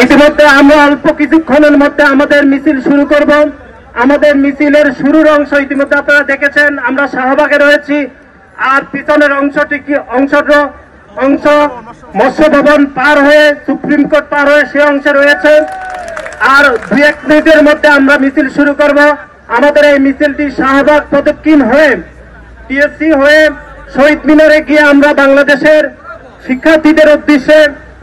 ইতিমধ্যে আমরা অল্প কিছুক্ষণের মধ্যে আমাদের মিছিল শুরু করব। আমাদের মিছিলের শুরুর অংশ ইতিমধ্যে আপনারা দেখেছেন, আমরা শাহবাগে রয়েছি। আর পিছনের অংশ মৎস্য ভবন পার হয়ে সুপ্রিম কোর্ট পার হয়ে সে অংশে রয়েছে। আর 2-1 মিনিটের মধ্যে আমরা মিছিল শুরু করব। আমাদের এই মিছিলটি শাহবাগ প্রদক্ষিণ হয়ে টিএসসি হয়ে শহীদ মিনারে গিয়ে আমরা বাংলাদেশের শিক্ষার্থীদের উদ্দেশ্যে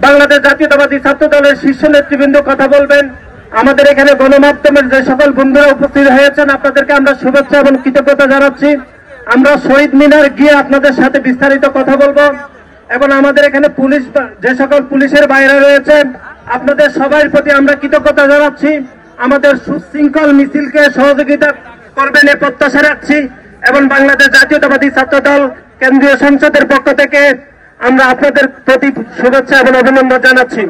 বাংলাদেশ জাতীয়তাবাদী ছাত্র দলের শীর্ষ নেতৃবৃন্দ কথা বলবেন। আমাদের এখানে গণমাধ্যমের যে সকল বন্ধুরা উপস্থিত হয়েছেন আপনাদেরকে আমরা শুভেচ্ছা এবং কৃতজ্ঞতা জানাচ্ছি। আমরা শহীদ মিনার গিয়ে আপনাদের সাথে বিস্তারিত কথা বলবো এবং আমাদের এখানে পুলিশ যে সকল পুলিশের বাইরে রয়েছেন আপনাদের সবার প্রতি আমরা কৃতজ্ঞতা জানাচ্ছি। আমাদের সুশৃঙ্খল মিছিলকে সহযোগিতা করবেন এ প্রত্যাশা রাখছি এবং বাংলাদেশ জাতীয়তাবাদী ছাত্র দল কেন্দ্রীয় সংসদের পক্ষ থেকে আমরা আপনাদের প্রতি শুভেচ্ছা এবং অভিনন্দন জানাচ্ছি।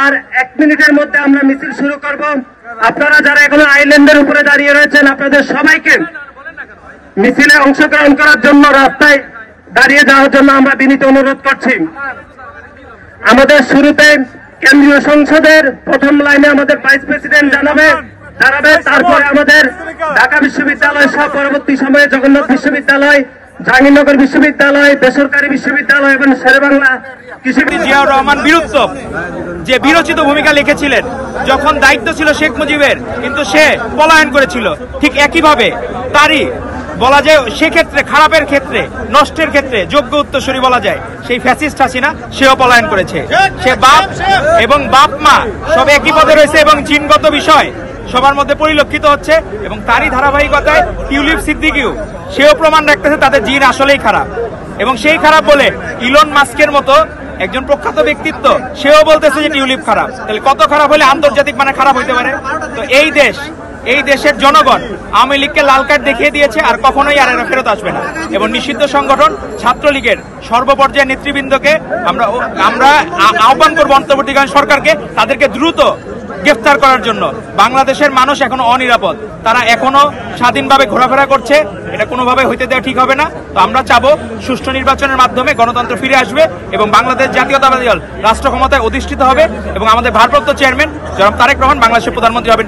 আর 1 মিনিটের মধ্যে আমরা মিছিল শুরু করব। আপনারা যারা এখনো আইল্যান্ডের উপরে দাঁড়িয়ে রয়েছেন আপনাদের সবাইকে মিছিলে অংশগ্রহণ করার জন্য রাস্তায় দাঁড়িয়ে যাওয়ার জন্য আমরা বিনীত অনুরোধ করছি। আমাদের শুরুতে কেন্দ্রীয় সংসদের প্রথম লাইনে আমাদের ভাইস প্রেসিডেন্ট দাঁড়াবে, তারপরে আমাদের ঢাকা বিশ্ববিদ্যালয় সহ পরবর্তী সময়ে জগন্নাথ বিশ্ববিদ্যালয়, জাহাঙ্গীরনগর বিশ্ববিদ্যালয়, বেসরকারি বিশ্ববিদ্যালয় এবং শেরেবাংলা কৃষি। জিয়াউর রহমান বীরত্ব যে বিরচিত ভূমিকা লিখেছিলেন যখন দায়িত্ব ছিল শেখ মুজিবের, কিন্তু সে পলায়ন করেছিল। ঠিক একইভাবে তারই বলা যায় সেক্ষেত্রে খারাপের ক্ষেত্রে নষ্টের ক্ষেত্রে যোগ্য উত্তরসূরি বলা যায় সেই ফ্যাসিস্ট হাসিনা, সেও পলায়ন করেছে। সে বাপ এবং বাপ মা সব একই পদে রয়েছে এবং জিনগত বিষয় সবার মধ্যে পরিলক্ষিত হচ্ছে এবং তারই ধারাবাহিকতায় টিউলিপ সিদ্দিকিও সেও প্রমাণ রাখতেছে তাদের জিন আসলেই খারাপ। এবং সেই খারাপ বলে ইলন মাস্কের মতো একজন প্রখ্যাত ব্যক্তিত্ব সেও বলতেছে যে টিউলিপ খারাপ। তাহলে কত খারাপ হলে আন্তর্জাতিক মানে খারাপ হইতে পারে? তো এই দেশের জনগণ আওয়ামী লীগকে লাল কার্ড দেখিয়ে দিয়েছে, আর কখনোই আর এরা ফেরত আসবে না। এবং নিষিদ্ধ সংগঠন ছাত্রলীগের সর্বপর্যায়ের নেতৃবৃন্দকে আমরা আহ্বান করবো অন্তর্বর্তীকালীন সরকারকে তাদেরকে দ্রুত গ্রেফতার করার জন্য। বাংলাদেশের মানুষ এখনো অনিরাপদ, তারা এখনো স্বাধীনভাবে ঘোরাফেরা করছে, এটা কোনোভাবে হইতে দেওয়া ঠিক হবে না। তো আমরা চাবো সুষ্ঠু নির্বাচনের মাধ্যমে গণতন্ত্র ফিরে আসবে এবং বাংলাদেশ জাতীয়তাবাদী দল রাষ্ট্র ক্ষমতায় অধিষ্ঠিত হবে এবং আমাদের ভারপ্রাপ্ত চেয়ারম্যান জনাব তারেক রহমান বাংলাদেশের প্রধানমন্ত্রী হবেন।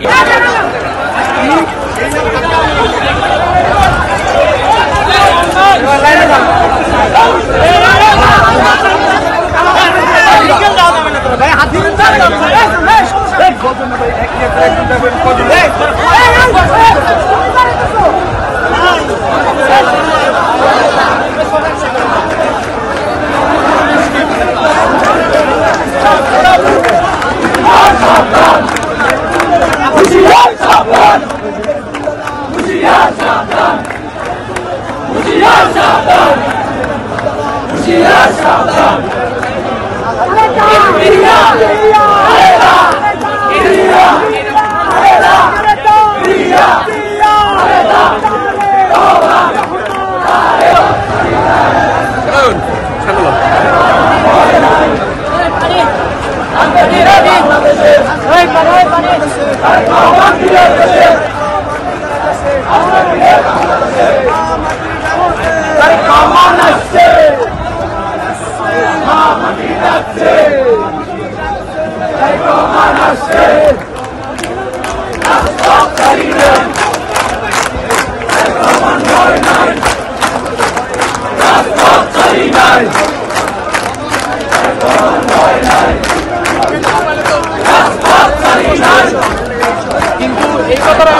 কিন্তু এই কথাটা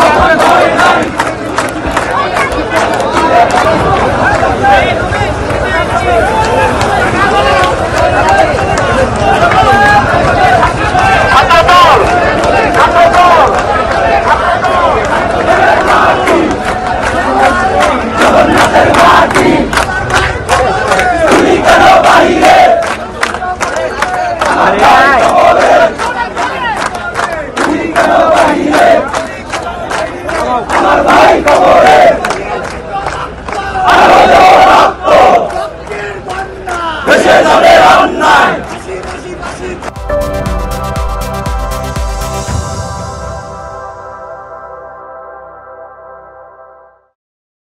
দেশে